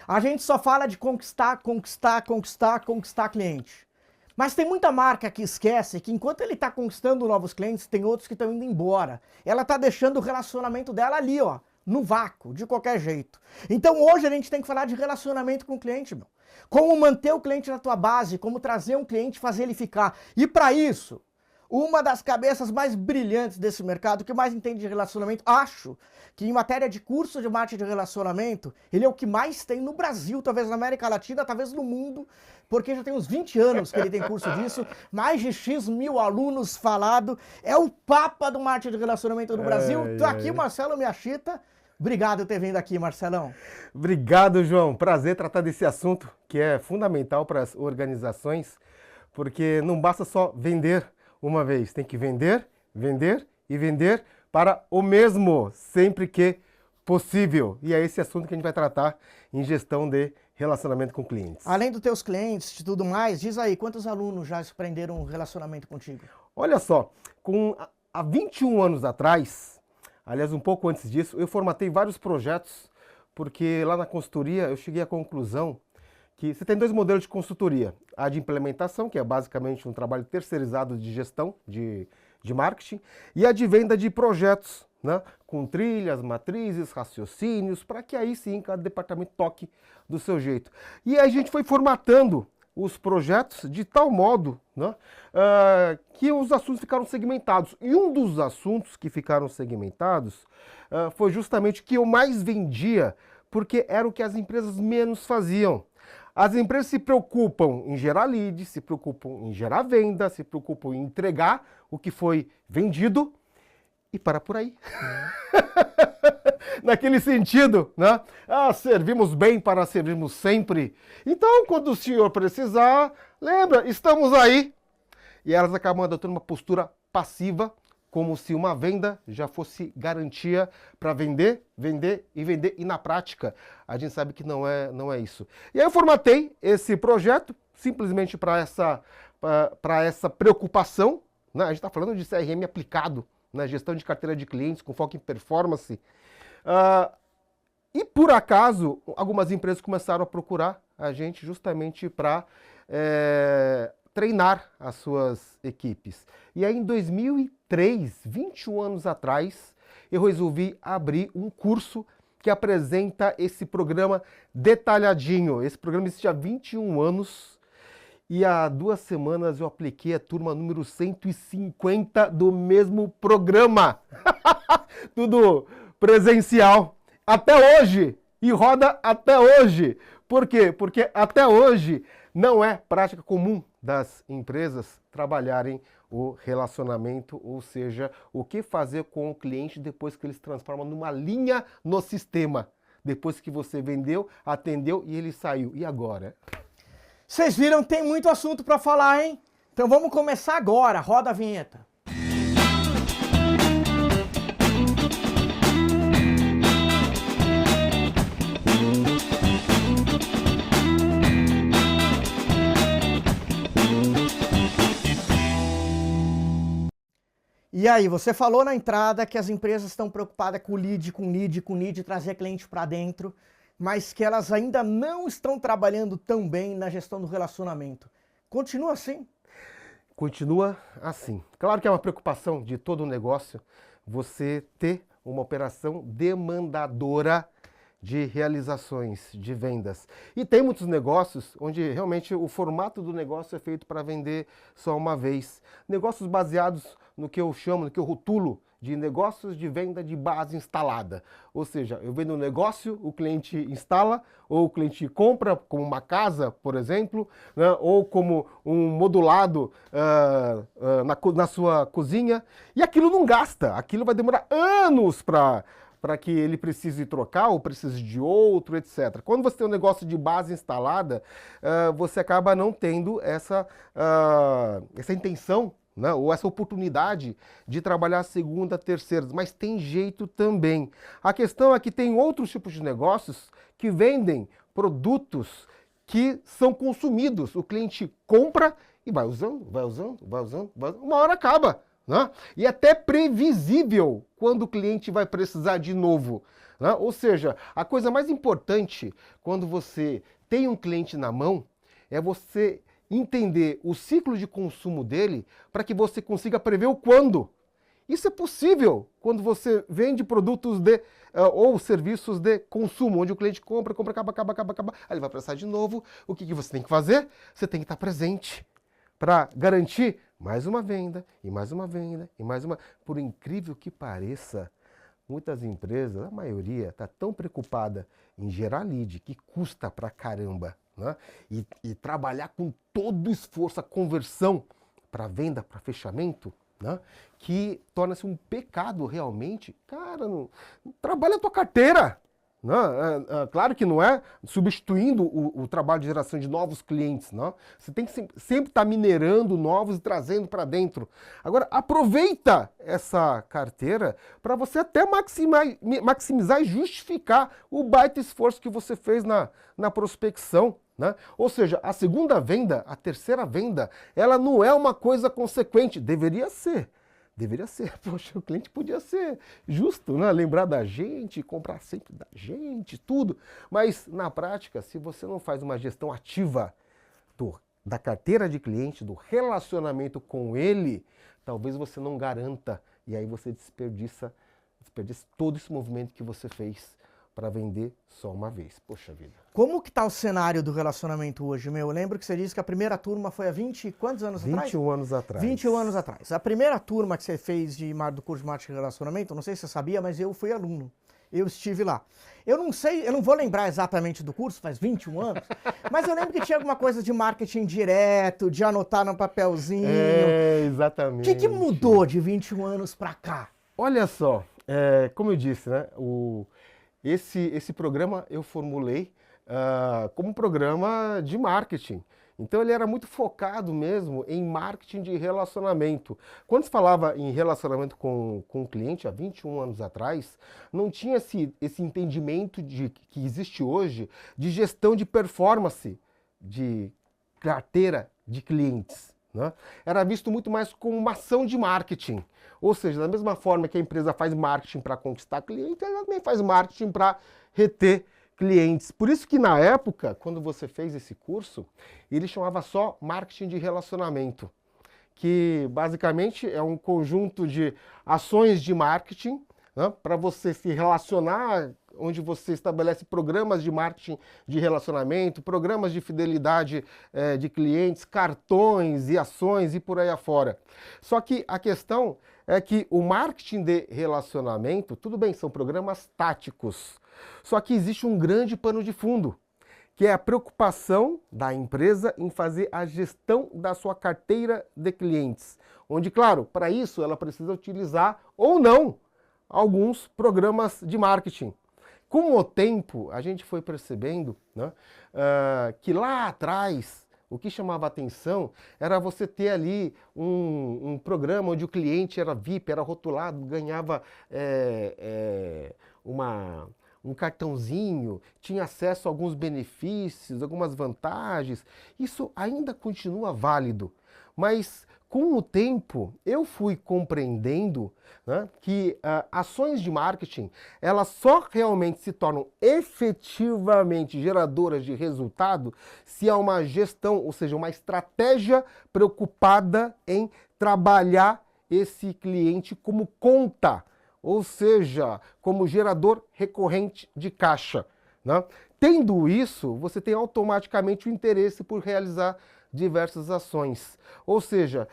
A gente só fala de conquistar, conquistar, conquistar, conquistar cliente. Mas tem muita marca que esquece que enquanto ele está conquistando novos clientes, tem outros que estão indo embora. Ela está deixando o relacionamento dela ali, ó, no vácuo, de qualquer jeito. Então hoje a gente tem que falar de relacionamento com o cliente, meu. Como manter o cliente na tua base, como trazer um cliente e fazer ele ficar. E para isso, uma das cabeças mais brilhantes desse mercado, que mais entende de relacionamento, acho que em matéria de curso de marketing de relacionamento, ele é o que mais tem no Brasil, talvez na América Latina, talvez no mundo, porque já tem uns 20 anos que ele tem curso disso, mais de X mil alunos falado, é o papa do marketing de relacionamento no Brasil. Tô aqui, Marcelo Miyashita. Obrigado por ter vindo aqui, Marcelão. Obrigado, João. Prazer tratar desse assunto que é fundamental para as organizações, porque não basta só vender uma vez, tem que vender, vender e vender para o mesmo, sempre que possível. E é esse assunto que a gente vai tratar em gestão de relacionamento com clientes. Além dos teus clientes e tudo mais, diz aí, quantos alunos já aprenderam um relacionamento contigo? Olha só, há 21 anos atrás, aliás, um pouco antes disso, eu formatei vários projetos, porque lá na consultoria eu cheguei à conclusão que você tem dois modelos de consultoria. A de implementação, que é basicamente um trabalho terceirizado de gestão de marketing, e a de venda de projetos, né? Com trilhas, matrizes, raciocínios, para que aí sim cada departamento toque do seu jeito. E aí a gente foi formatando os projetos de tal modo, né, que os assuntos ficaram segmentados. E um dos assuntos que ficaram segmentados foi justamente o que eu mais vendia, porque era o que as empresas menos faziam. As empresas se preocupam em gerar leads, se preocupam em gerar venda, se preocupam em entregar o que foi vendido e para por aí. Naquele sentido, né? Servimos bem para servirmos sempre. Então, quando o senhor precisar, lembra, estamos aí. E elas acabam adotando uma postura passiva, como se uma venda já fosse garantia para vender, vender e vender. E na prática, a gente sabe que não é isso. E aí eu formatei esse projeto simplesmente para essa preocupação, né? A gente está falando de CRM aplicado, né? Gestão de carteira de clientes com foco em performance. E por acaso, algumas empresas começaram a procurar a gente justamente para treinar as suas equipes. E aí em 2003, 21 anos atrás, eu resolvi abrir um curso que apresenta esse programa detalhadinho. Esse programa existe há 21 anos e há 2 semanas eu apliquei a turma número 150 do mesmo programa. Tudo presencial. Até hoje. E roda até hoje. Por quê? Porque até hoje não é prática comum das empresas trabalharem o relacionamento, ou seja, o que fazer com o cliente depois que ele se transforma numa linha no sistema. Depois que você vendeu, atendeu e ele saiu. E agora? Vocês viram, tem muito assunto para falar, hein? Então vamos começar agora. Roda a vinheta. E aí, você falou na entrada que as empresas estão preocupadas com lead, trazer cliente para dentro, mas que elas ainda não estão trabalhando tão bem na gestão do relacionamento. Continua assim? Continua assim. Claro que é uma preocupação de todo o negócio você ter uma operação demandadora de realizações, de vendas. E tem muitos negócios onde realmente o formato do negócio é feito para vender só uma vez. Negócios baseados no que eu chamo, no que eu rotulo de negócios de venda de base instalada. Ou seja, eu vendo um negócio, o cliente instala, ou o cliente compra, como uma casa, por exemplo, né, ou como um modulado na sua cozinha, e aquilo não gasta, aquilo vai demorar anos para que ele precise trocar ou precise de outro, etc. Quando você tem um negócio de base instalada, você acaba não tendo essa intenção, né, ou essa oportunidade de trabalhar segunda, terceira, mas tem jeito também. A questão é que tem outros tipos de negócios que vendem produtos que são consumidos. O cliente compra e vai usando, uma hora acaba. Né? E até previsível quando o cliente vai precisar de novo. né? Ou seja, a coisa mais importante quando você tem um cliente na mão é você entender o ciclo de consumo dele para que você consiga prever o quando. Isso é possível quando você vende produtos ou serviços de consumo, onde o cliente compra, acaba. Aí ele vai precisar de novo. O que você tem que fazer? Você tem que estar presente para garantir mais uma venda, e mais uma venda, e mais uma. Por incrível que pareça, muitas empresas, a maioria, está tão preocupada em gerar lead, que custa pra caramba, né? E trabalhar com todo o esforço, a conversão para venda, para fechamento, né? Que torna-se um pecado realmente. Cara, não trabalha a tua carteira. Né? Claro que não é substituindo o trabalho de geração de novos clientes. Não? Você tem que sempre estar minerando novos e trazendo para dentro. Agora, aproveita essa carteira para você até maximizar e justificar o baita esforço que você fez na prospecção. Né? Ou seja, a segunda venda, a terceira venda, ela não é uma coisa consequente. Deveria ser. Deveria ser. Poxa, o cliente podia ser justo, né? Lembrar da gente, comprar sempre da gente, tudo. Mas, na prática, se você não faz uma gestão ativa da carteira de cliente, do relacionamento com ele, talvez você não garanta. E aí você desperdiça todo esse movimento que você fez para vender só uma vez. Poxa vida. Como que tá o cenário do relacionamento hoje, meu? Eu lembro que você disse que a primeira turma foi há 20 quantos anos atrás? 21 anos atrás. 21 anos atrás. A primeira turma que você fez do curso de marketing e relacionamento, não sei se você sabia, mas eu fui aluno. Eu estive lá. Eu não sei, eu não vou lembrar exatamente do curso, faz 21 anos, mas eu lembro que tinha alguma coisa de marketing direto, de anotar no papelzinho. É, exatamente. O que mudou de 21 anos para cá? Olha só, como eu disse, né? Esse programa eu formulei como um programa de marketing. Então ele era muito focado mesmo em marketing de relacionamento. Quando se falava em relacionamento com o cliente há 21 anos atrás, não tinha esse entendimento que existe hoje de gestão de performance de carteira de clientes. Né? Era visto muito mais como uma ação de marketing. Ou seja, da mesma forma que a empresa faz marketing para conquistar clientes, ela também faz marketing para reter clientes. Por isso que na época, quando você fez esse curso, ele chamava só marketing de relacionamento, que basicamente é um conjunto de ações de marketing, né, para você se relacionar, onde você estabelece programas de marketing de relacionamento, programas de fidelidade de clientes, cartões e ações e por aí afora. Só que a questão é que o marketing de relacionamento, tudo bem, são programas táticos, só que existe um grande pano de fundo, que é a preocupação da empresa em fazer a gestão da sua carteira de clientes, onde, claro, para isso ela precisa utilizar ou não alguns programas de marketing. Com o tempo, a gente foi percebendo, né, que lá atrás, o que chamava atenção era você ter ali um programa onde o cliente era VIP, era rotulado, ganhava um cartãozinho, tinha acesso a alguns benefícios, algumas vantagens. Isso ainda continua válido, mas com o tempo eu fui compreendendo, né, que ações de marketing elas só realmente se tornam efetivamente geradoras de resultado se há uma gestão, ou seja, uma estratégia preocupada em trabalhar esse cliente como conta, ou seja, como gerador recorrente de caixa. Né? Tendo isso, você tem automaticamente o interesse por realizar diversas ações. Ou seja,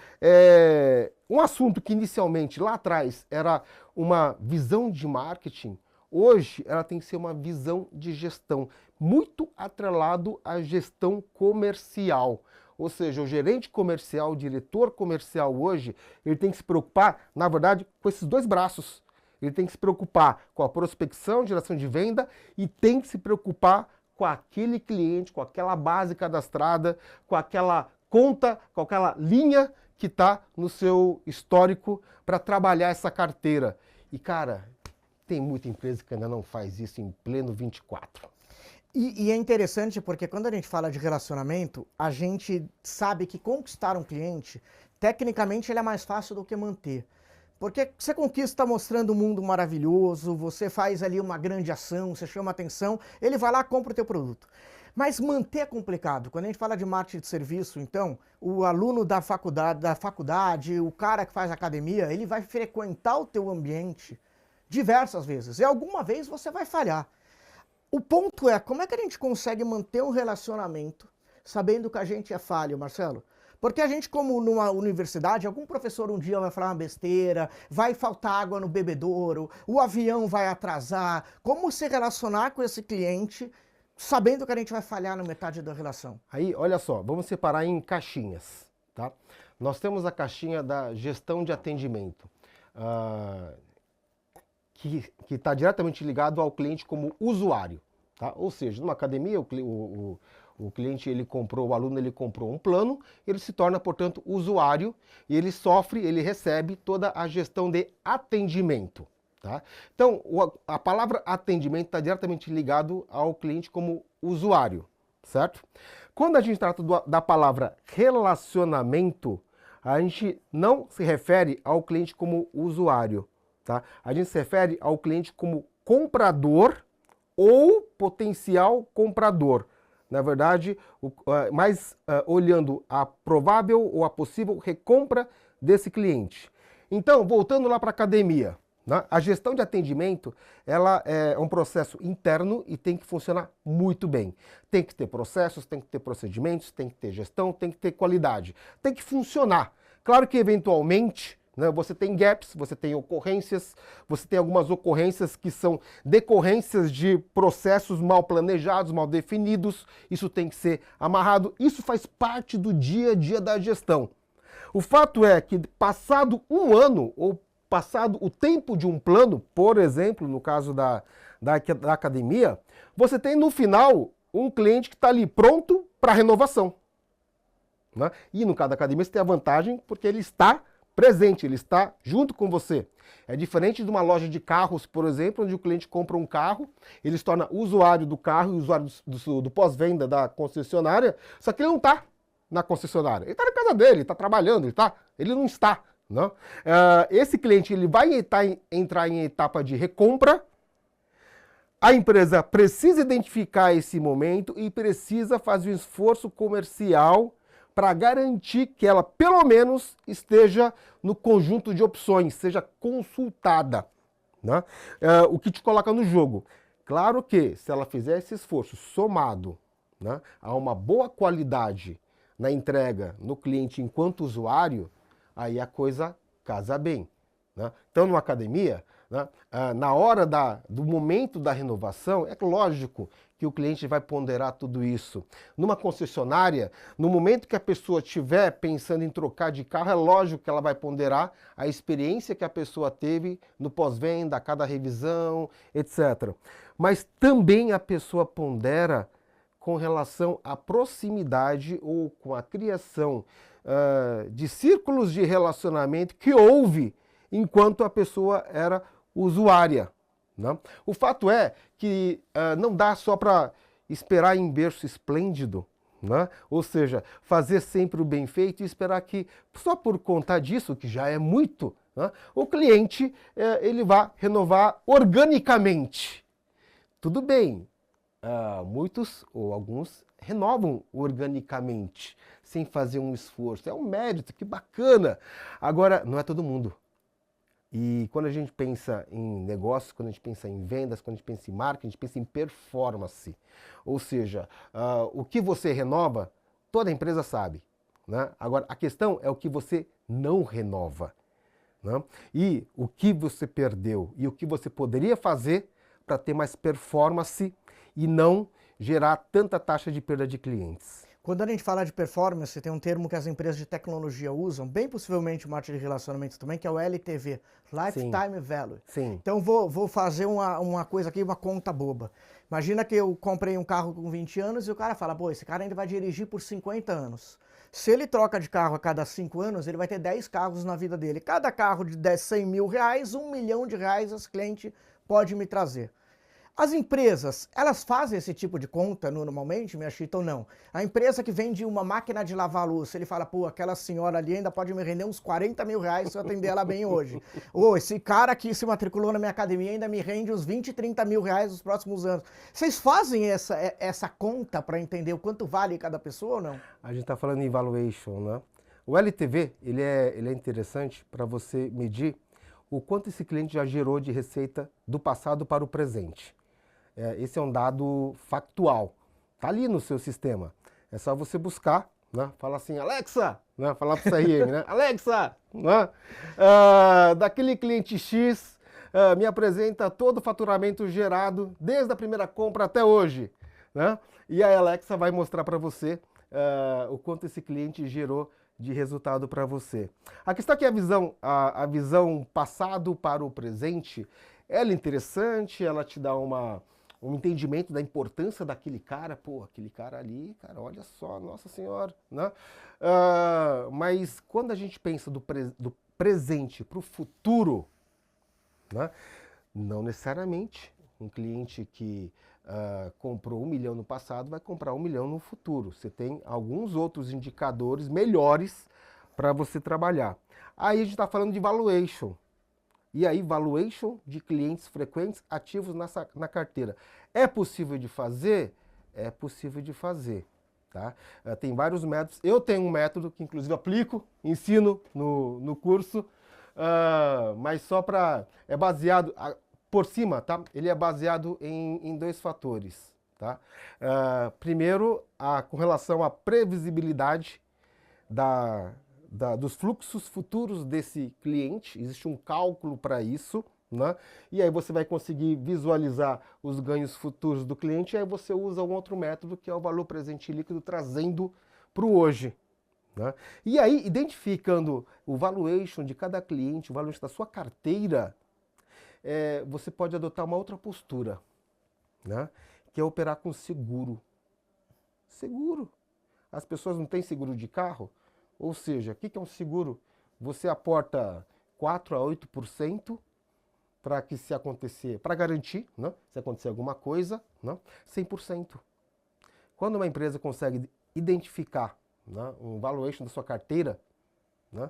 um assunto que inicialmente lá atrás era uma visão de marketing, hoje ela tem que ser uma visão de gestão, muito atrelado à gestão comercial. Ou seja, o gerente comercial, o diretor comercial hoje, ele tem que se preocupar, na verdade, com esses dois braços. Ele tem que se preocupar com a prospecção, geração de venda e tem que se preocupar com aquele cliente, com aquela base cadastrada, com aquela conta, com aquela linha que está no seu histórico para trabalhar essa carteira. E, cara, tem muita empresa que ainda não faz isso em pleno 24. E é interessante porque quando a gente fala de relacionamento, a gente sabe que conquistar um cliente, tecnicamente, ele é mais fácil do que manter. Porque você conquista mostrando um mundo maravilhoso, você faz ali uma grande ação, você chama atenção, ele vai lá e compra o teu produto. Mas manter é complicado. Quando a gente fala de marketing de serviço, então, o aluno da faculdade, o cara que faz academia, ele vai frequentar o teu ambiente diversas vezes. E alguma vez você vai falhar. O ponto é, como é que a gente consegue manter um relacionamento sabendo que a gente é falho, Marcelo? Porque a gente, como numa universidade, algum professor um dia vai falar uma besteira, vai faltar água no bebedouro, o avião vai atrasar. Como se relacionar com esse cliente sabendo que a gente vai falhar na metade da relação? Aí, olha só, vamos separar em caixinhas, tá? Nós temos a caixinha da gestão de atendimento, que está diretamente ligado ao cliente como usuário, tá? Ou seja, numa academia, o cliente, o aluno ele comprou um plano, ele se torna, portanto, usuário e ele recebe toda a gestão de atendimento. Tá? Então, a palavra atendimento está diretamente ligado ao cliente como usuário, certo? Quando a gente trata da palavra relacionamento, a gente não se refere ao cliente como usuário, tá? A gente se refere ao cliente como comprador ou potencial comprador. Na verdade, olhando a provável ou a possível recompra desse cliente. Então, voltando lá para a academia, né? A gestão de atendimento ela é um processo interno e tem que funcionar muito bem. Tem que ter processos, tem que ter procedimentos, tem que ter gestão, tem que ter qualidade. Tem que funcionar. Claro que, eventualmente, né, você tem gaps, você tem ocorrências, você tem algumas ocorrências que são decorrências de processos mal planejados, mal definidos, isso tem que ser amarrado, isso faz parte do dia a dia da gestão. O fato é que passado um ano, ou passado o tempo de um plano, por exemplo, no caso da academia, você tem no final um cliente que está ali pronto para renovação. Né? E no caso da academia você tem a vantagem porque ele está presente, ele está junto com você. É diferente de uma loja de carros, por exemplo, onde o cliente compra um carro, ele se torna usuário do carro e usuário do pós-venda da concessionária, só que ele não está na concessionária. Ele está na casa dele, está trabalhando, ele não está. Não? Esse cliente ele vai entrar em etapa de recompra. A empresa precisa identificar esse momento e precisa fazer um esforço comercial para garantir que ela, pelo menos, esteja no conjunto de opções, seja consultada. Né? O que te coloca no jogo. Claro que, se ela fizer esse esforço somado, né, a uma boa qualidade na entrega no cliente enquanto usuário, aí a coisa casa bem. Né? Então, numa academia, né, na hora do momento da renovação, é lógico que o cliente vai ponderar tudo isso. Numa concessionária, no momento que a pessoa estiver pensando em trocar de carro, é lógico que ela vai ponderar a experiência que a pessoa teve no pós-venda, a cada revisão, etc. Mas também a pessoa pondera com relação à proximidade ou com a criação de círculos de relacionamento que houve enquanto a pessoa era usuária. Né? O fato é que não dá só para esperar em berço esplêndido, né? Ou seja, fazer sempre o bem feito e esperar que, só por conta disso, que já é muito, né, o cliente ele vá renovar organicamente. Tudo bem, muitos ou alguns renovam organicamente, sem fazer um esforço. É um mérito, que bacana. Agora, não é todo mundo. E quando a gente pensa em negócios, quando a gente pensa em vendas, quando a gente pensa em marketing, a gente pensa em performance. Ou seja, o que você renova, toda empresa sabe. Né? Agora, a questão é o que você não renova. Né? E o que você perdeu e o que você poderia fazer para ter mais performance e não gerar tanta taxa de perda de clientes. Quando a gente fala de performance, tem um termo que as empresas de tecnologia usam, bem possivelmente o marketing de relacionamento também, que é o LTV, Lifetime Value. Sim. Então vou fazer uma coisa aqui, uma conta boba. Imagina que eu comprei um carro com 20 anos e o cara fala, pô, esse cara ainda vai dirigir por 50 anos. Se ele troca de carro a cada 5 anos, ele vai ter 10 carros na vida dele. Cada carro de 100 mil reais, R$1 milhão esse cliente pode me trazer. As empresas, elas fazem esse tipo de conta normalmente, minha Chita, ou não? A empresa que vende uma máquina de lavar louça, ele fala, pô, aquela senhora ali ainda pode me render uns 40 mil reais se eu atender ela bem hoje. Ou esse cara que se matriculou na minha academia ainda me rende uns 20, 30 mil reais nos próximos anos. Vocês fazem essa conta para entender o quanto vale cada pessoa ou não? A gente está falando em valuation, né? O LTV, ele é interessante para você medir o quanto esse cliente já gerou de receita do passado para o presente. Esse é um dado factual, tá ali no seu sistema. É só você buscar, né? Fala assim, Alexa, né? Falar para o CRM, né? Alexa, né? Daquele cliente X, me apresenta todo o faturamento gerado desde a primeira compra até hoje, né? E a Alexa vai mostrar para você o quanto esse cliente gerou de resultado para você. A questão é que a visão passado para o presente, ela é interessante, ela te dá um entendimento da importância daquele cara. Pô, aquele cara ali, cara, olha só, nossa senhora, né? Mas quando a gente pensa do presente para o futuro, né? Não necessariamente um cliente que comprou 1 milhão no passado vai comprar 1 milhão no futuro. Você tem alguns outros indicadores melhores para você trabalhar. Aí a gente está falando de valuation. E aí, valuation de clientes frequentes ativos na carteira. É possível de fazer? É possível de fazer. Tá? Tem vários métodos. Eu tenho um método que inclusive aplico, ensino no curso, mas só para... É baseado... Por cima, tá? Ele é baseado em 2 fatores. Tá? Primeiro, com relação à previsibilidade dos fluxos futuros desse cliente, existe um cálculo para isso, né? E aí você vai conseguir visualizar os ganhos futuros do cliente, e aí você usa um outro método que é o valor presente líquido trazendo para o hoje. Né? E aí, identificando o valuation de cada cliente, o valuation da sua carteira, você pode adotar uma outra postura, né? Que é operar com seguro. Seguro. As pessoas não têm seguro de carro? Ou seja, o que é um seguro? Você aporta 4 a 8% para que se acontecer, para garantir, né? Se acontecer alguma coisa, né? 100%. Quando uma empresa consegue identificar, né, um valuation da sua carteira, né,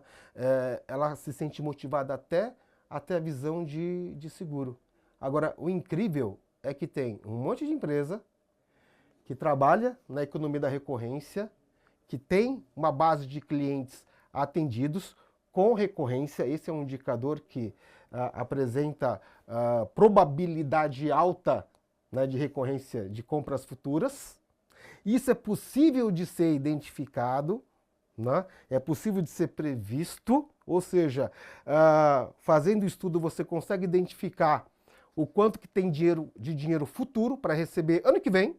ela se sente motivada até a visão de seguro. Agora, o incrível é que tem um monte de empresa que trabalha na economia da recorrência, que tem uma base de clientes atendidos com recorrência. Esse é um indicador que apresenta probabilidade alta, né, de recorrência de compras futuras. Isso é possível de ser identificado, né? É possível de ser previsto, ou seja, fazendo estudo você consegue identificar o quanto que tem de dinheiro futuro para receber ano que vem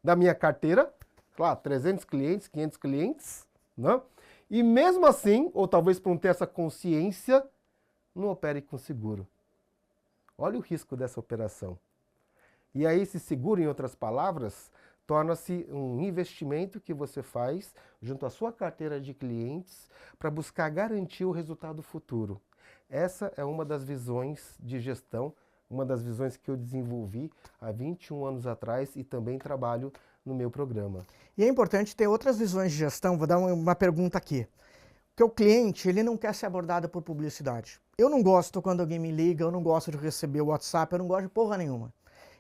da minha carteira, claro, 300 clientes, 500 clientes, né? E mesmo assim, ou talvez por não ter essa consciência, não opere com seguro. Olha o risco dessa operação. E aí esse seguro, em outras palavras, torna-se um investimento que você faz junto à sua carteira de clientes para buscar garantir o resultado futuro. Essa é uma das visões de gestão, uma das visões que eu desenvolvi há 21 anos atrás e também trabalho no meu programa. E é importante ter outras visões de gestão. Vou dar uma pergunta aqui. Porque o cliente, ele não quer ser abordado por publicidade. Eu não gosto quando alguém me liga, eu não gosto de receber o WhatsApp, eu não gosto de porra nenhuma.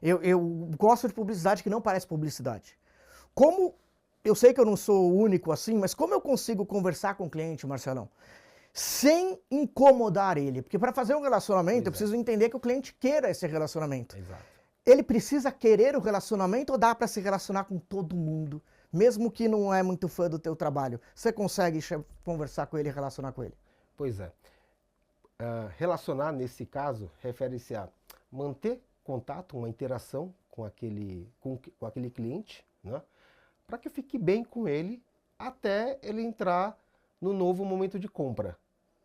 Eu gosto de publicidade que não parece publicidade. Como, eu sei que eu não sou o único assim, mas como eu consigo conversar com o cliente, Marcelão, sem incomodar ele? Porque para fazer um relacionamento, eu preciso entender que o cliente queira esse relacionamento. Exato. Ele precisa querer o relacionamento ou dá para se relacionar com todo mundo, mesmo que não é muito fã do teu trabalho? Você consegue conversar com ele e relacionar com ele? Pois é. Relacionar, nesse caso, refere-se a manter contato, uma interação com aquele cliente, né? Para que fique bem com ele até ele entrar no novo momento de compra.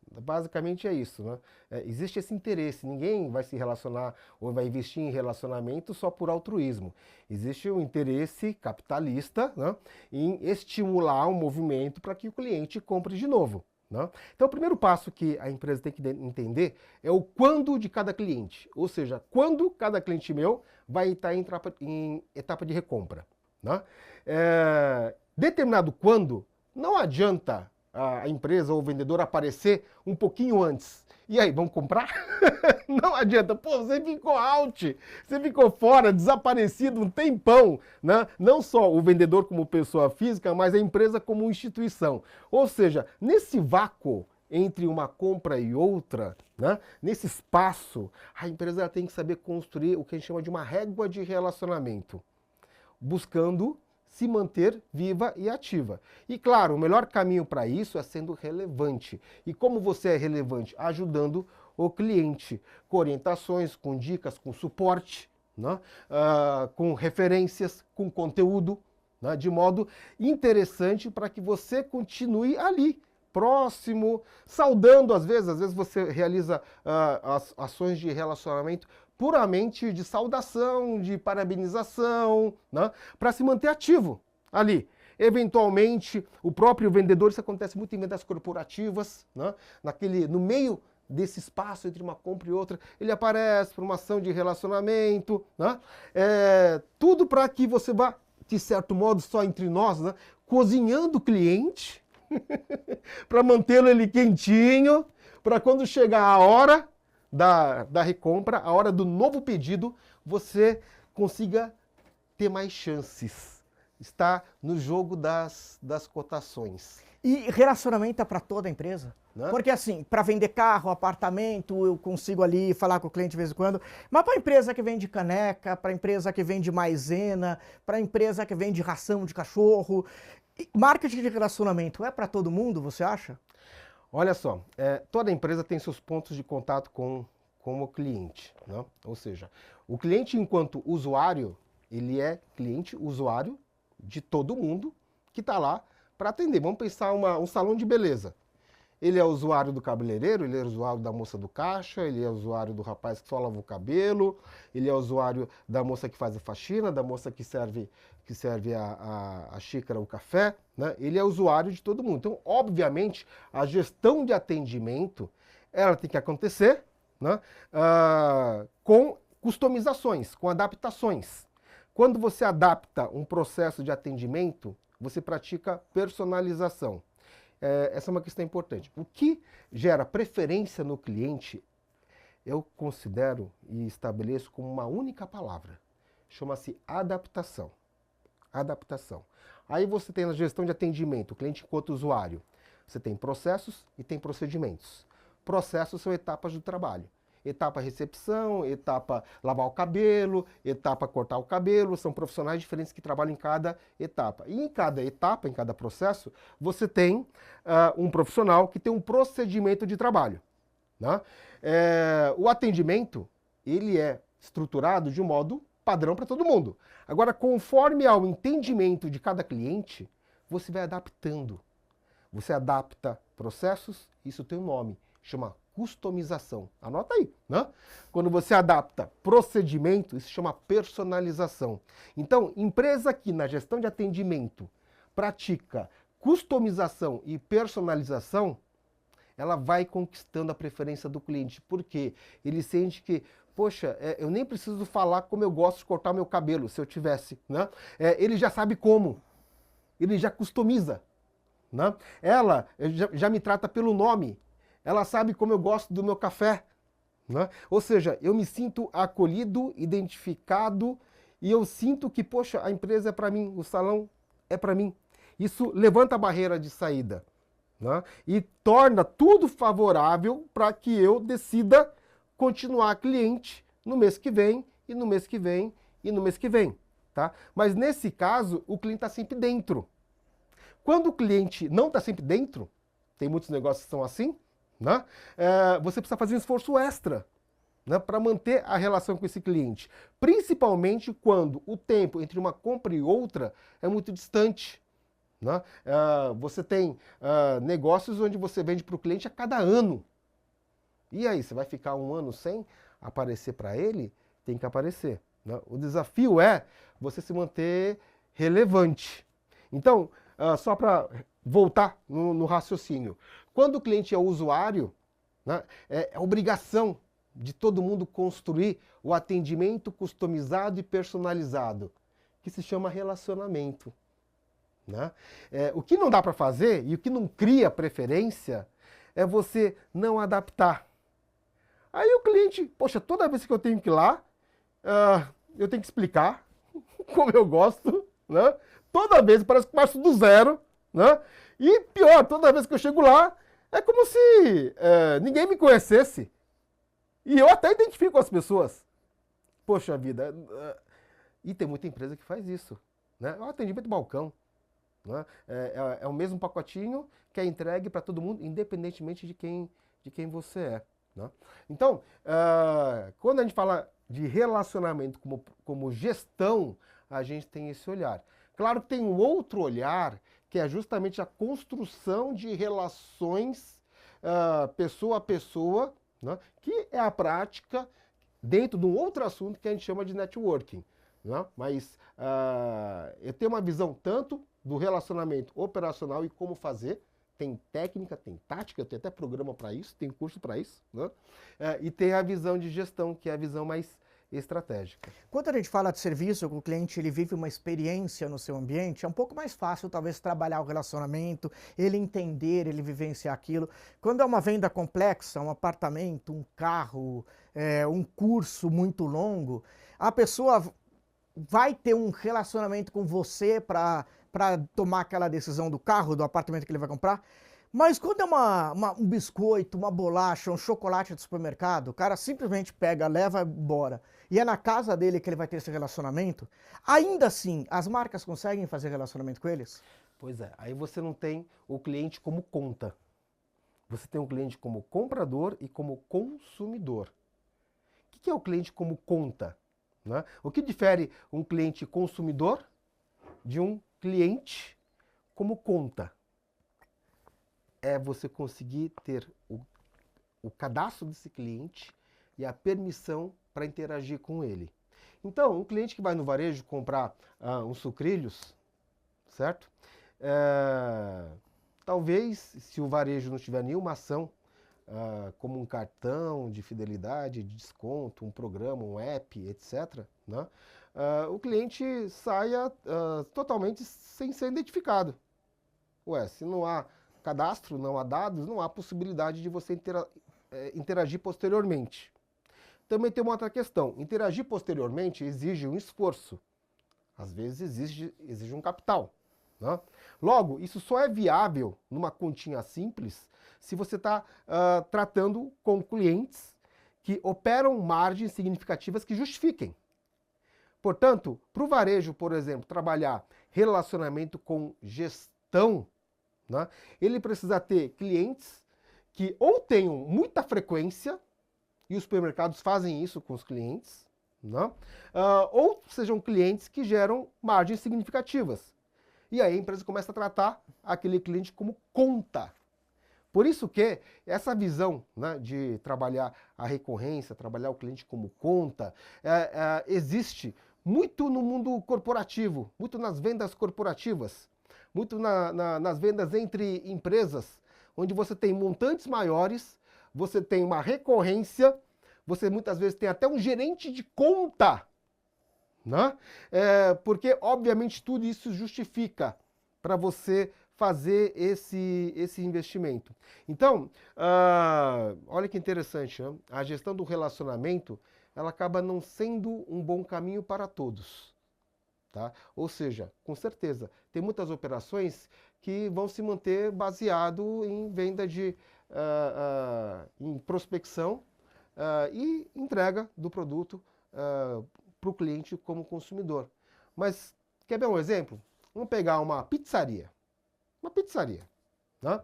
Basicamente é isso, né? Existe esse interesse, ninguém vai se relacionar ou vai investir em relacionamento só por altruísmo. Existe um interesse capitalista, né, em estimular um movimento para que o cliente compre de novo. Né? Então, o primeiro passo que a empresa tem que entender é o quando de cada cliente, ou seja, quando cada cliente meu vai estar em etapa de recompra. Né? Determinado quando, não adianta a empresa ou o vendedor aparecer um pouquinho antes. E aí, vamos comprar? Não adianta. Pô, você ficou out, você ficou fora, desaparecido um tempão. Né? Não só o vendedor como pessoa física, mas a empresa como instituição. Ou seja, nesse vácuo entre uma compra e outra, né? Nesse espaço, a empresa tem que saber construir o que a gente chama de uma régua de relacionamento, buscando se manter viva e ativa. E claro, o melhor caminho para isso é sendo relevante. E como você é relevante? Ajudando o cliente, com orientações, com dicas, com suporte, né? Com referências, com conteúdo, né? De modo interessante para que você continue ali, próximo, saudando às vezes você realiza as ações de relacionamento puramente de saudação, de parabenização, né? Para se manter ativo ali. Eventualmente, o próprio vendedor, isso acontece muito em vendas corporativas, né? No meio desse espaço entre uma compra e outra, ele aparece para uma ação de relacionamento, né? Tudo para que você vá, de certo modo, só entre nós, né? Cozinhando o cliente, para mantê-lo ele quentinho, para quando chegar a hora da recompra, a hora do novo pedido, você consiga ter mais chances. Está no jogo das cotações. E relacionamento é para toda a empresa? Né? Porque assim, para vender carro, apartamento, eu consigo ali falar com o cliente de vez em quando, mas para a empresa que vende caneca, para a empresa que vende maisena, para a empresa que vende ração de cachorro, marketing de relacionamento é para todo mundo, você acha? Olha só, toda empresa tem seus pontos de contato com o cliente, né? Ou seja, o cliente enquanto usuário, ele é cliente, usuário de todo mundo que está lá para atender. Vamos pensar um salão de beleza. Ele é usuário do cabeleireiro, ele é usuário da moça do caixa, ele é usuário do rapaz que só lava o cabelo, ele é usuário da moça que faz a faxina, da moça que serve a xícara, o café, né? Ele é usuário de todo mundo. Então, obviamente, a gestão de atendimento, ela tem que acontecer, né? Com customizações, com adaptações. Quando você adapta um processo de atendimento, você pratica personalização. Essa é uma questão importante. O que gera preferência no cliente, eu considero e estabeleço como uma única palavra. Chama-se adaptação. Adaptação. Aí você tem na gestão de atendimento, o cliente enquanto usuário. Você tem processos e tem procedimentos. Processos são etapas do trabalho. Etapa recepção, etapa lavar o cabelo, etapa cortar o cabelo, são profissionais diferentes que trabalham em cada etapa. E em cada etapa, em cada processo, você tem um profissional que tem um procedimento de trabalho. Né? O atendimento, ele é estruturado de um modo padrão para todo mundo. Agora, conforme ao entendimento de cada cliente, você vai adaptando. Você adapta processos, isso tem um nome, chama customização. Anota aí, né? Quando você adapta procedimento, isso chama personalização. Então, empresa que na gestão de atendimento pratica customização e personalização, ela vai conquistando a preferência do cliente. Por quê? Ele sente que, poxa, eu nem preciso falar como eu gosto de cortar meu cabelo, se eu tivesse, né? Ele já sabe como. Ele já customiza, né? Ela já me trata pelo nome. Ela sabe como eu gosto do meu café, né? Ou seja, eu me sinto acolhido, identificado e eu sinto que, poxa, a empresa é para mim, o salão é para mim. Isso levanta a barreira de saída, né? E torna tudo favorável para que eu decida continuar cliente no mês que vem, e no mês que vem, e no mês que vem. Tá? Mas nesse caso, o cliente está sempre dentro. Quando o cliente não está sempre dentro, tem muitos negócios que são assim, né? Você precisa fazer um esforço extra, né, para manter a relação com esse cliente. Principalmente quando o tempo entre uma compra e outra é muito distante. Né? Você tem negócios onde você vende para o cliente a cada ano. E aí, você vai ficar um ano sem aparecer para ele? Tem que aparecer. Né? O desafio é você se manter relevante. Então, só para voltar no raciocínio. Quando o cliente é usuário, né, é obrigação de todo mundo construir o atendimento customizado e personalizado, que se chama relacionamento. Né? O que não dá para fazer e o que não cria preferência é você não adaptar. Aí o cliente, poxa, toda vez que eu tenho que ir lá, eu tenho que explicar como eu gosto, né? Toda vez parece que passo do zero, né? E pior, toda vez que eu chego lá, é como se ninguém me conhecesse. E eu até identifico as pessoas. Poxa vida, e tem muita empresa que faz isso, né? O atendimento balcão, né? É o mesmo pacotinho que é entregue para todo mundo, independentemente de quem você é. Né? Então, quando a gente fala de relacionamento como gestão, a gente tem esse olhar. Claro que tem um outro olhar, que é justamente a construção de relações pessoa a pessoa, né? Que é a prática dentro de um outro assunto que a gente chama de networking. Né? Mas eu tenho uma visão tanto do relacionamento operacional e como fazer. Tem técnica, tem tática, tem até programa para isso, tem curso para isso. Né? E tem a visão de gestão, que é a visão mais estratégica. Quando a gente fala de serviço, o cliente ele vive uma experiência no seu ambiente, é um pouco mais fácil talvez trabalhar o relacionamento, ele entender, ele vivenciar aquilo. Quando é uma venda complexa, um apartamento, um carro, um curso muito longo, a pessoa vai ter um relacionamento com você para tomar aquela decisão do carro, do apartamento que ele vai comprar. Mas quando é um biscoito, uma bolacha, um chocolate do supermercado, o cara simplesmente pega, leva embora, e é na casa dele que ele vai ter esse relacionamento, ainda assim, as marcas conseguem fazer relacionamento com eles? Pois é, aí você não tem o cliente como conta. Você tem o cliente como comprador e como consumidor. O que é o cliente como conta? Né? O que difere um cliente consumidor de um cliente como conta? É você conseguir ter o cadastro desse cliente e a permissão para interagir com ele. Então, um cliente que vai no varejo comprar uns sucrilhos, certo? Talvez, se o varejo não tiver nenhuma ação, como um cartão de fidelidade, de desconto, um programa, um app, etc., né? O cliente saia totalmente sem ser identificado. Ué, se não há cadastro, não há dados, não há possibilidade de você interagir posteriormente. Também tem uma outra questão. Interagir posteriormente exige um esforço. Às vezes exige um capital. Né? Logo, isso só é viável numa continha simples se você está tratando com clientes que operam margens significativas que justifiquem. Portanto, para o varejo, por exemplo, trabalhar relacionamento com gestão, né, ele precisa ter clientes que ou tenham muita frequência, e os supermercados fazem isso com os clientes, né, ou sejam clientes que geram margens significativas. E aí a empresa começa a tratar aquele cliente como conta. Por isso que essa visão, né, de trabalhar a recorrência, trabalhar o cliente como conta, existe muito no mundo corporativo, muito nas vendas corporativas, muito nas vendas entre empresas, onde você tem montantes maiores, você tem uma recorrência, você muitas vezes tem até um gerente de conta, né? Porque, obviamente, tudo isso justifica para você fazer esse investimento. Então, olha que interessante, né? A gestão do relacionamento, ela acaba não sendo um bom caminho para todos. Tá? Ou seja, com certeza, tem muitas operações que vão se manter baseado em venda em prospecção e entrega do produto para o cliente como consumidor. Mas, quer ver um exemplo? Vamos pegar uma pizzaria. Uma pizzaria. Né?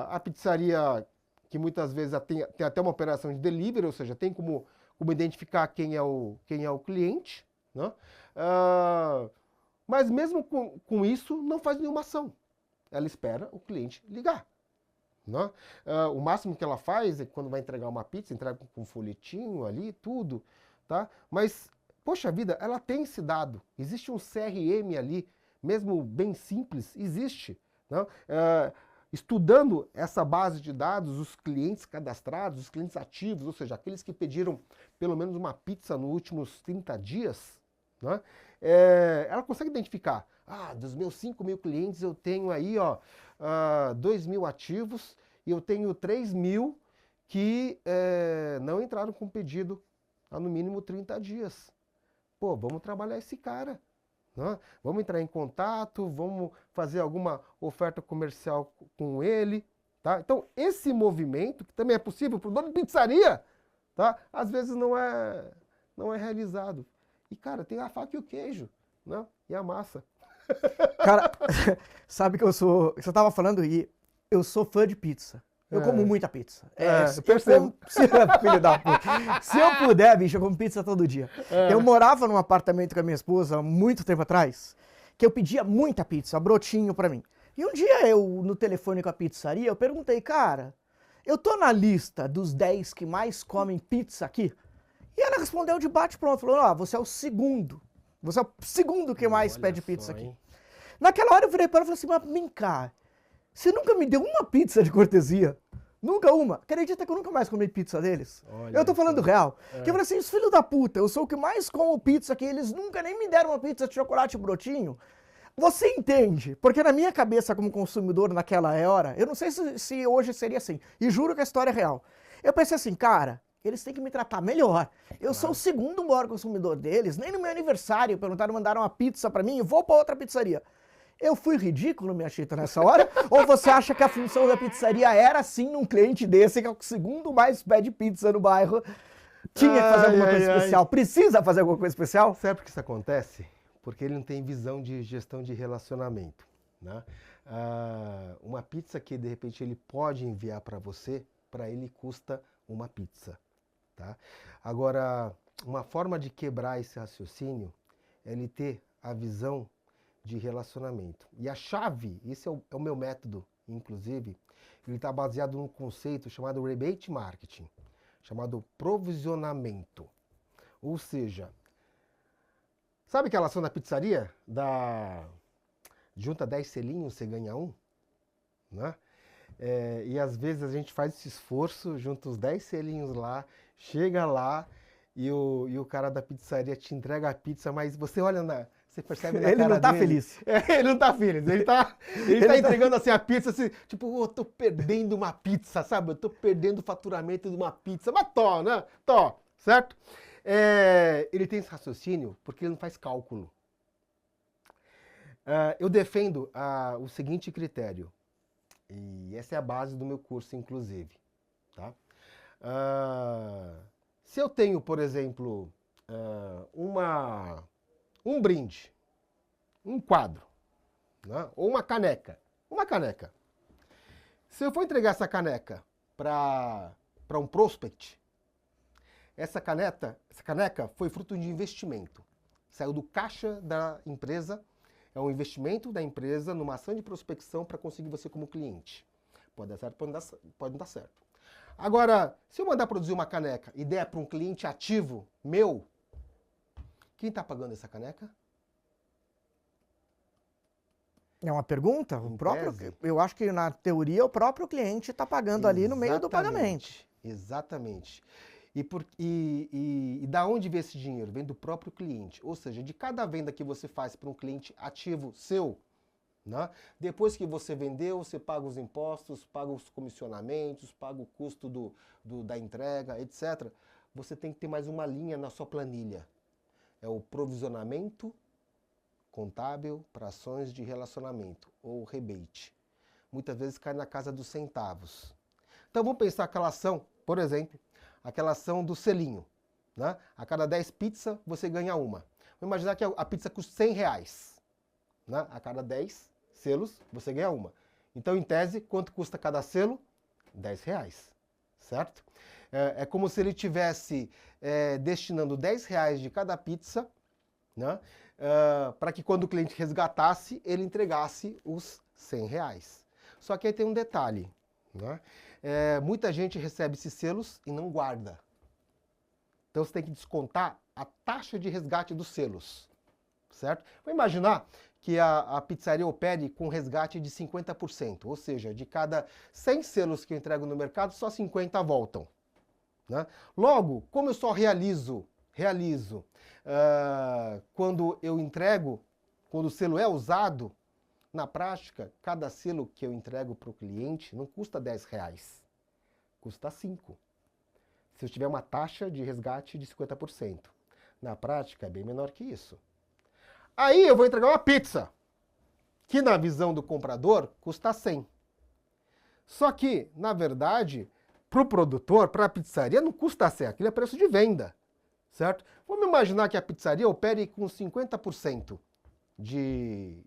A pizzaria que muitas vezes tem até uma operação de delivery, ou seja, tem como identificar quem é o cliente. Né? Mas mesmo com isso, não faz nenhuma ação. Ela espera o cliente ligar. Né? O máximo que ela faz é quando vai entregar uma pizza, entrega com um folhetinho ali, tudo. Tá? Mas, poxa vida, ela tem esse dado. Existe um CRM ali, mesmo bem simples, existe. Não? Estudando essa base de dados, os clientes cadastrados, os clientes ativos, ou seja, aqueles que pediram pelo menos uma pizza nos últimos 30 dias, né? Ela consegue identificar, dos meus 5.000 clientes eu tenho aí 2.000 ativos e eu tenho 3.000 que não entraram com pedido há no mínimo 30 dias. Pô, vamos trabalhar esse cara. Né? Vamos entrar em contato, vamos fazer alguma oferta comercial com ele. Tá? Então, esse movimento, que também é possível para o dono de pizzaria, tá? Às vezes não é realizado. E, cara, tem a faca e o queijo, né? E a massa. Cara, sabe que você estava falando e eu sou fã de pizza. Eu como muita pizza. Percebo. Filho da puta. Se eu puder, bicho, eu como pizza todo dia. Eu morava num apartamento com a minha esposa há muito tempo atrás, que eu pedia muita pizza, brotinho pra mim. E um dia eu, no telefone com a pizzaria, eu perguntei, cara, eu tô na lista dos 10 que mais comem pizza aqui? E ela respondeu de bate-pronto, falou, você é o segundo. Você é o segundo que mais pede pizza aqui. Naquela hora eu virei para ela e falei assim, mas vem cá, você nunca me deu uma pizza de cortesia? Nunca uma. Acredita que eu nunca mais comi pizza deles? Olha, eu tô falando real. Que eu falei assim, os filhos da puta, eu sou o que mais como pizza aqui, eles nunca nem me deram uma pizza de chocolate brotinho. Você entende? Porque na minha cabeça como consumidor naquela hora, eu não sei se hoje seria assim, e juro que a história é real. Eu pensei assim, cara, eles têm que me tratar melhor. Eu sou o segundo maior consumidor deles, nem no meu aniversário perguntaram, mandaram uma pizza pra mim, eu vou pra outra pizzaria. Eu fui ridículo, minha chita, nessa hora? Ou você acha que a função da pizzaria era sim num cliente desse, que é o segundo mais pede pizza no bairro, tinha que fazer alguma coisa especial? Precisa fazer alguma coisa especial? Sabe por que isso acontece? Porque ele não tem visão de gestão de relacionamento. Né? Uma pizza que de repente ele pode enviar para você, para ele custa uma pizza. Tá? Agora, uma forma de quebrar esse raciocínio é ele ter a visão de relacionamento. E a chave, esse é o meu método, inclusive, ele está baseado num conceito chamado rebate marketing, chamado provisionamento. Ou seja, sabe aquela ação da pizzaria? Junta 10 selinhos, você ganha um? Né? E às vezes a gente faz esse esforço, junta os 10 selinhos lá, chega lá e o cara da pizzaria te entrega a pizza, mas você olha você percebe na ele cara não tá dele, feliz. Ele não tá feliz. Ele tá entregando assim a pizza, assim, tipo, eu tô perdendo uma pizza, sabe? Eu tô perdendo o faturamento de uma pizza. Mas né? Certo? Ele tem esse raciocínio porque ele não faz cálculo. Eu defendo o seguinte critério, e essa é a base do meu curso, inclusive. Tá? Se eu tenho, por exemplo, um brinde, um quadro, né? Ou uma caneca. Se eu for entregar essa caneca para um prospect, essa caneca foi fruto de investimento. Saiu do caixa da empresa, é um investimento da empresa numa ação de prospecção para conseguir você como cliente. Pode dar certo, pode não dar certo. Agora, se eu mandar produzir uma caneca e der para um cliente ativo meu, quem está pagando essa caneca? É uma pergunta? Eu acho que na teoria o próprio cliente está pagando ali no meio do pagamento. Exatamente. E da onde vem esse dinheiro? Vem do próprio cliente. Ou seja, de cada venda que você faz para um cliente ativo seu, né? Depois que você vendeu, você paga os impostos, paga os comissionamentos, paga o custo da entrega, etc. Você tem que ter mais uma linha na sua planilha. É o provisionamento contábil para ações de relacionamento, ou rebate. Muitas vezes cai na casa dos centavos. Então vamos pensar aquela ação, por exemplo, aquela ação do selinho. Né? A cada 10 pizzas você ganha uma. Vamos imaginar que a pizza custa R$100. Né? A cada 10 selos você ganha uma. Então, em tese, quanto custa cada selo? R$10. Certo? É como se ele estivesse destinando R$10 de cada pizza, né? Para que quando o cliente resgatasse, ele entregasse os R$100. Só que aí tem um detalhe. Né? Muita gente recebe esses selos e não guarda. Então você tem que descontar a taxa de resgate dos selos. Certo? Vou imaginar que a pizzaria opere com resgate de 50%, ou seja, de cada 100 selos que eu entrego no mercado, só 50 voltam. Né? Logo, como eu só realizo quando eu entrego, quando o selo é usado, na prática, cada selo que eu entrego para o cliente não custa R$10, custa 5. Se eu tiver uma taxa de resgate de 50%. Na prática, é bem menor que isso. Aí eu vou entregar uma pizza, que na visão do comprador custa 100. Só que, na verdade, para o produtor, para a pizzaria, não custa 100, aquilo é preço de venda, certo? Vamos imaginar que a pizzaria opere com 50% de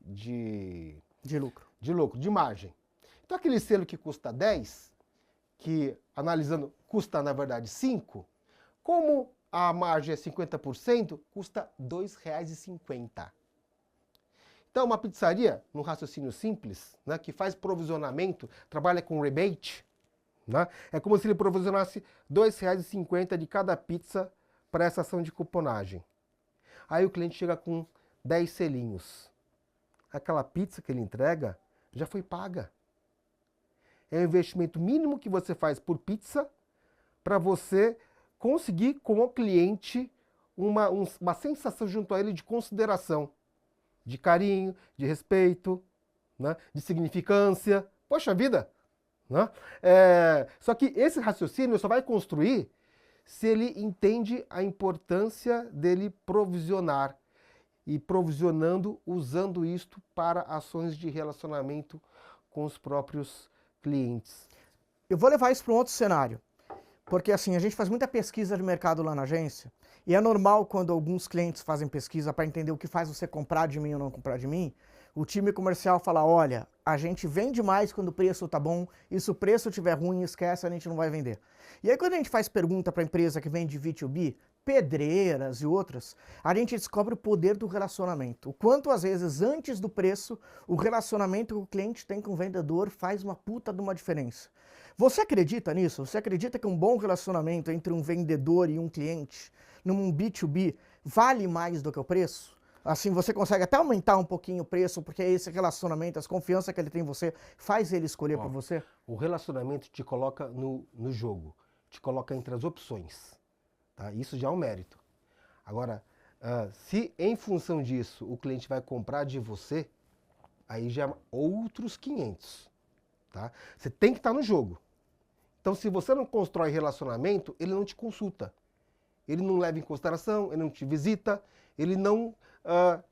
lucro, de margem. Então aquele selo que custa 10, que analisando custa na verdade 5, como a margem é 50%, custa R$ 2,50. Então uma pizzaria, num raciocínio simples, né, que faz provisionamento, trabalha com rebate, né, é como se ele provisionasse R$ 2,50 de cada pizza para essa ação de cuponagem. Aí o cliente chega com 10 selinhos. Aquela pizza que ele entrega já foi paga. É o investimento mínimo que você faz por pizza para você conseguir com o cliente uma sensação junto a ele de consideração, de carinho, de respeito, né, de significância. Poxa vida! Né? Só que esse raciocínio só vai construir se ele entende a importância dele provisionar. E provisionando, usando isto para ações de relacionamento com os próprios clientes. Eu vou levar isso para um outro cenário, porque assim, a gente faz muita pesquisa de mercado lá na agência, e é normal quando alguns clientes fazem pesquisa para entender o que faz você comprar de mim ou não comprar de mim, o time comercial fala, olha, a gente vende mais quando o preço tá bom, e se o preço estiver ruim, esquece, a gente não vai vender. E aí quando a gente faz pergunta para a empresa que vende B2B, pedreiras e outras, a gente descobre o poder do relacionamento. O quanto às vezes antes do preço, o relacionamento que o cliente tem com o vendedor faz uma puta de uma diferença. Você acredita nisso? Você acredita que um bom relacionamento entre um vendedor e um cliente, num B2B, vale mais do que o preço? Assim, você consegue até aumentar um pouquinho o preço, porque esse relacionamento, as confianças que ele tem em você, faz ele escolher por você? O relacionamento te coloca no jogo, te coloca entre as opções. Tá? Isso já é um mérito. Agora, se em função disso o cliente vai comprar de você, aí já é outros 500. Tá? Você tem que estar no jogo. Então, se você não constrói relacionamento, ele não te consulta. Ele não leva em consideração, ele não te visita, ele não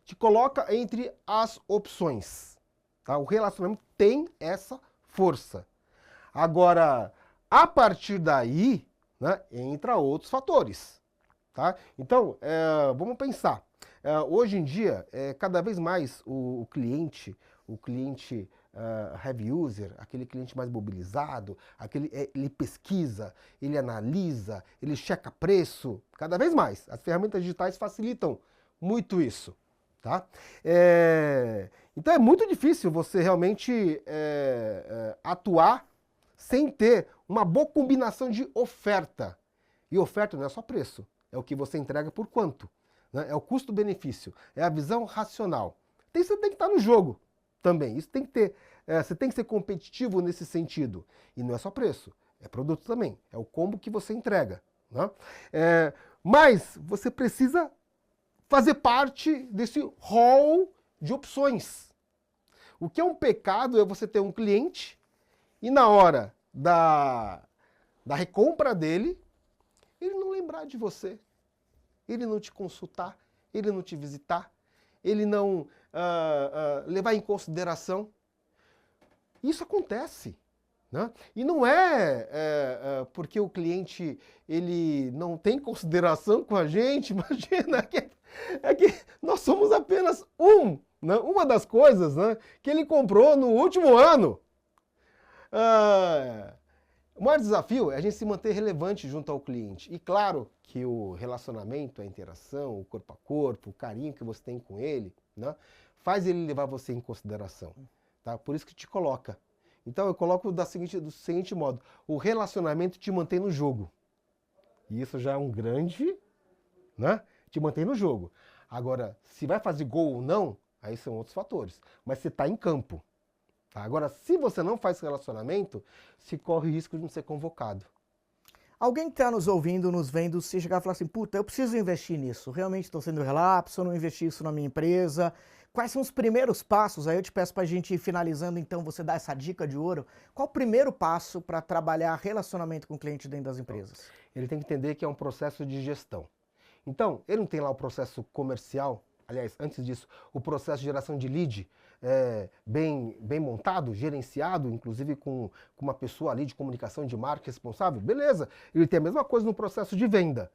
te coloca entre as opções. Tá? O relacionamento tem essa força. Agora, a partir daí, né, entra outros fatores. Tá? Então, vamos pensar. Hoje em dia, cada vez mais o cliente heavy user, aquele cliente mais mobilizado, ele pesquisa, ele analisa, ele checa preço, cada vez mais. As ferramentas digitais facilitam muito isso. Tá? Então é muito difícil você realmente atuar sem ter uma boa combinação de oferta. E oferta não é só preço, é o que você entrega por quanto. Né? É o custo-benefício, é a visão racional. Você tem que estar no jogo também, isso tem que ter, você tem que ser competitivo nesse sentido. E não é só preço, é produto também, é o combo que você entrega. Né? Mas você precisa fazer parte desse hall de opções. O que é um pecado é você ter um cliente e na hora da recompra dele, ele não lembrar de você, ele não te consultar, ele não te visitar, ele não levar em consideração. Isso acontece. Né? E não porque o cliente ele não tem consideração com a gente, imagina, é que nós somos apenas né? Uma das coisas, né, que ele comprou no último ano. O maior desafio é a gente se manter relevante junto ao cliente. E claro que o relacionamento, a interação, o corpo a corpo, o carinho que você tem com ele, né, faz ele levar você em consideração. Tá? Por isso que te coloca. Então eu coloco do seguinte modo, o relacionamento te mantém no jogo. E isso já é um grande, né, te mantém no jogo. Agora, se vai fazer gol ou não, aí são outros fatores. Mas você está em campo. Tá? Agora, se você não faz relacionamento, se corre o risco de não ser convocado. Alguém que está nos ouvindo, nos vendo, se chegar e falar assim, puta, eu preciso investir nisso, realmente estou sendo relapso, eu não investi isso na minha empresa. Quais são os primeiros passos? Aí eu te peço para a gente ir finalizando, então, você dar essa dica de ouro. Qual o primeiro passo para trabalhar relacionamento com o cliente dentro das empresas? Ele tem que entender que é um processo de gestão. Então, ele não tem lá o processo comercial, aliás, antes disso, o processo de geração de lead bem montado, gerenciado, inclusive com uma pessoa ali de comunicação de marca responsável, beleza. Ele tem a mesma coisa no processo de venda.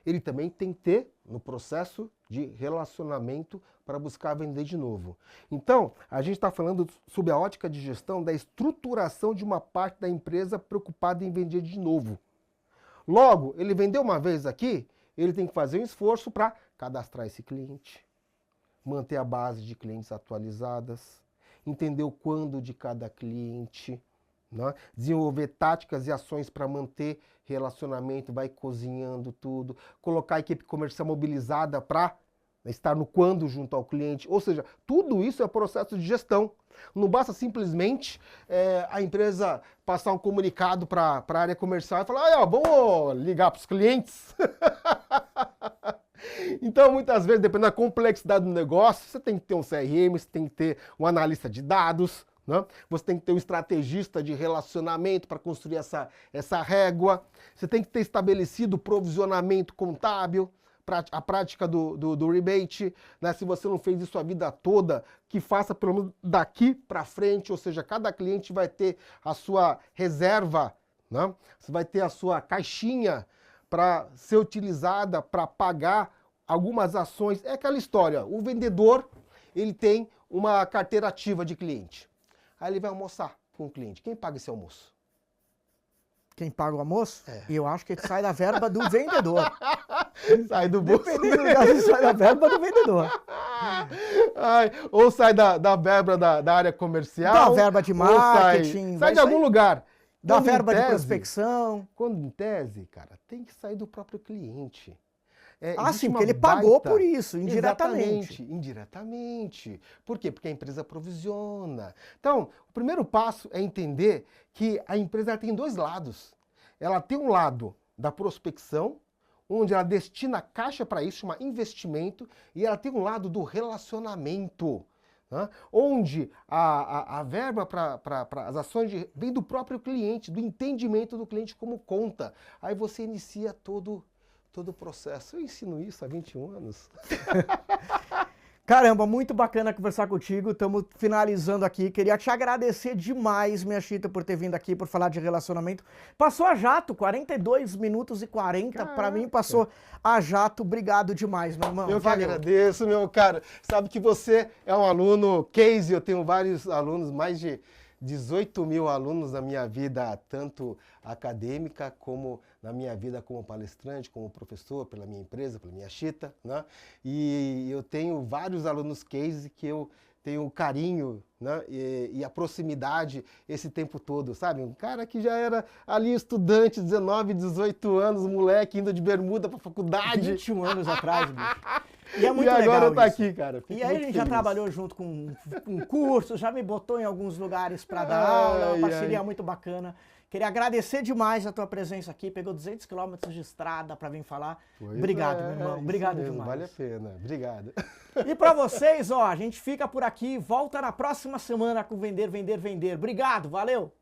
Ele também tem que ter no processo de relacionamento para buscar vender de novo. Então, a gente está falando sob a ótica de gestão da estruturação de uma parte da empresa preocupada em vender de novo. Logo, ele vendeu uma vez aqui, ele tem que fazer um esforço para cadastrar esse cliente, manter a base de clientes atualizadas, entender o quando de cada cliente, né? Desenvolver táticas e ações para manter relacionamento, vai cozinhando tudo, colocar a equipe comercial mobilizada para estar no quando junto ao cliente, ou seja, tudo isso é processo de gestão. Não basta simplesmente a empresa passar um comunicado para a área comercial e falar, vamos ligar para os clientes. Então, muitas vezes, dependendo da complexidade do negócio, você tem que ter um CRM, você tem que ter um analista de dados, né? Você tem que ter um estrategista de relacionamento para construir essa régua, você tem que ter estabelecido o provisionamento contábil, a prática do rebate, né? Se você não fez isso a vida toda, que faça pelo menos daqui para frente, ou seja, cada cliente vai ter a sua reserva, né? Você vai ter a sua caixinha para ser utilizada para pagar algumas ações. É aquela história, o vendedor ele tem uma carteira ativa de cliente. Aí ele vai almoçar com o cliente. Quem paga esse almoço? Quem paga o almoço? Eu acho que sai da verba do vendedor. Sai do bolso. Dependendo do caso, sai da verba do vendedor. Ou sai da verba da área comercial. Da verba de marketing. Sai de algum lugar. Da verba de prospecção. Quando em tese, cara, tem que sair do próprio cliente. Sim, porque ele pagou por isso, indiretamente. Exatamente, indiretamente. Por quê? Porque a empresa provisiona. Então, o primeiro passo é entender que a empresa tem dois lados. Ela tem um lado da prospecção, onde ela destina caixa para isso, chama investimento, e ela tem um lado do relacionamento, né? Onde a verba para as ações vem do próprio cliente, do entendimento do cliente como conta. Aí você inicia todo o processo. Eu ensino isso há 21 anos. Caramba, muito bacana conversar contigo. Estamos finalizando aqui. Queria te agradecer demais, minha Chita, por ter vindo aqui, por falar de relacionamento. Passou a jato, 42 minutos e 40. Para mim, passou a jato. Obrigado demais, meu irmão. Eu que agradeço, meu cara. Sabe que você é um aluno case. Eu tenho vários alunos, mais de 18 mil alunos na minha vida, tanto acadêmica como na minha vida como palestrante, como professor, pela minha empresa, pela minha Chita, né? E eu tenho vários alunos case que eu tenho carinho, né? E a proximidade esse tempo todo, sabe? Um cara que já era ali estudante, 19, 18 anos, moleque, indo de bermuda para faculdade. 21 anos atrás, bicho. E é muito legal. E agora legal tá aqui, cara. Fico e aí a gente já trabalhou junto com cursos, já me botou em alguns lugares para dar aula, uma parceria muito bacana. Queria agradecer demais a tua presença aqui, pegou 200 quilômetros de estrada para vir falar. Obrigado, meu irmão. Obrigado demais. Vale a pena. Obrigado. E para vocês, a gente fica por aqui, volta na próxima semana com Vender, Vender, Vender. Obrigado, valeu!